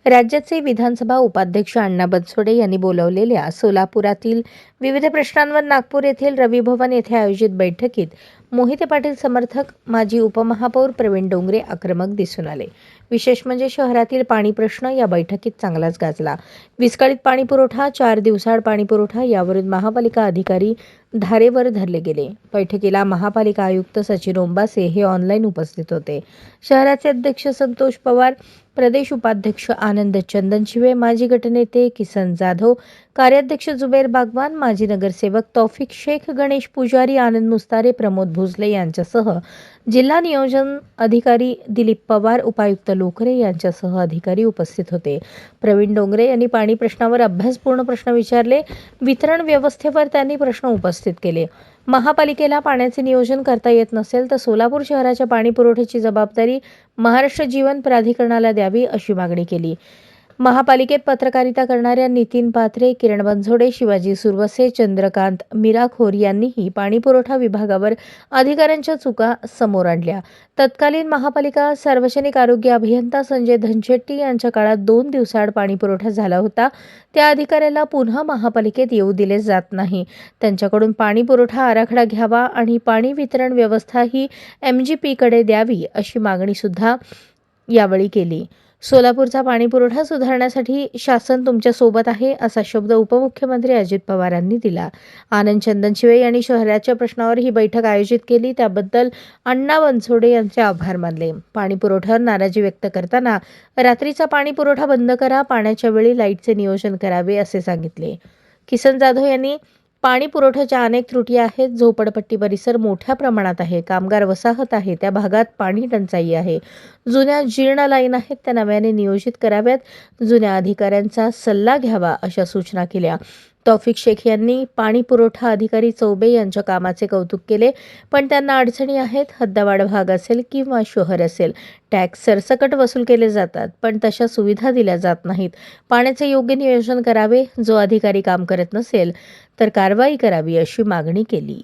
राज्याचे विधानसभा उपाध्यक्ष अण्णा बनसोडे यांनी बोलावलेल्या सोलापुरातील विविध प्रश्नांवर नागपूर येथील रवी भवन येथे आयोजित बैठकीत मोहिते पाटील समर्थक माजी उपमहापौर प्रवीण डोंगरे आक्रमक दिसून आले। विशेष म्हणजे शहरातील पाणी प्रश्न या बैठकीत चांगलाच गाजला। विस्कळीत पाणी पुरवठा, 4 दिवसाआड पाणी पुरवठा यावरून महापालिका अधिकारी धारेवर धरले गेले। बैठकीला महापालिका आयुक्त सचिन ओंबासे हे ऑनलाईन उपस्थित होते। शहराचे अध्यक्ष संतोष पवार, प्रदेश उपाध्यक्ष आनंद चंदनशिवे, माजी गटनेते किसन जाधव, कार्याध्यक्ष जुबेर बागवान, माजी नगरसेवक तौफिक शेख, गणेश पुजारी, आनंद मुस्तारे, प्रमोद भोसले यांच्यासह जिल्हा नियोजन अधिकारी दिलीप पवार, उपायुक्त लोकरे यांच्यासह अधिकारी उपस्थित होते। प्रवीण डोंगरे यांनी पाणी प्रश्नावर अभ्यासपूर्ण प्रश्न विचारले। वितरण व्यवस्थेवर त्यांनी प्रश्न उपस्थित केले। महापालिकेला पाण्याचे नियोजन करता येत नसेल तर सोलापूर शहराच्या पाणी पुरवठ्याची जबाबदारी महाराष्ट्र जीवन प्राधिकरणाला द्यावी अशी मागणी केली। महापालिकेत पत्रकारिता करणाऱ्या नितीन पात्रे, किरण बनसोडे, शिवाजी सुरवसे, चंद्रकांत मिराखोर यांनीही पाणी पुरवठा विभागावर अधिकाऱ्यांच्या चुका समोर आणल्या। तत्कालीन महापालिका सार्वजनिक आरोग्य अभियंता संजय धनशेट्टी यांच्या काळात 2 दिवसाआड पाणी पुरवठा झाला होता। त्या अधिकाऱ्याला पुन्हा महापालिकेत येऊ दिले जात नाही। त्यांच्याकडून पाणी पुरवठा आराखडा घ्यावा आणि पाणी वितरण व्यवस्था ही MGP कडे द्यावी अशी मागणी सुद्धा यावेळी केली। सोलापूरचा पाणी पुरवठा सुधारण्यासाठी शासन तुमच्या सोबत आहे असा शब्द उपमुख्यमंत्री अजित पवारांनी दिला। आनंद चंदनशिवे यांनी शहराच्या प्रश्नावर ही बैठक आयोजित केली, त्याबद्दल अण्णा बनसोडे यांचे आभार मानले। पाणी पुरवठ्यावर नाराजी व्यक्त करताना रात्रीचा पाणी पुरवठा बंद करा, पाण्याच्या वेळी लाईटचे नियोजन करावे असे सांगितले। किसन जाधव यांनी पाणी पुरवठ्याच्या अनेक त्रुटी आहेत। झोपडपट्टी परिसर मोठ्या प्रमाणात आहे, कामगार वसाहत आहे, त्या भागात पाणी टंचाई आहे। जुन्या जीर्ण लाईन आहेत, त्या नव्याने नियोजित कराव्यात। जुन्या अधिकाऱ्यांचा सल्ला घ्यावा अशा सूचना केल्या। तौफिक शेख यांनी पाणी पुरवठा अधिकारी चौबे यांच्या कामाचे कौतुक केले, पण त्यांना अडचणी आहेत। हद्दवाढ भाग असेल किंवा शहर असेल, टॅक्स सरसकट वसूल केले जातात, पण तशा सुविधा दिल्या जात नाहीत। पाण्याचे योग्य नियोजन करावे, जो अधिकारी काम करत नसेल तर कारवाई करावी अशी मागणी केली।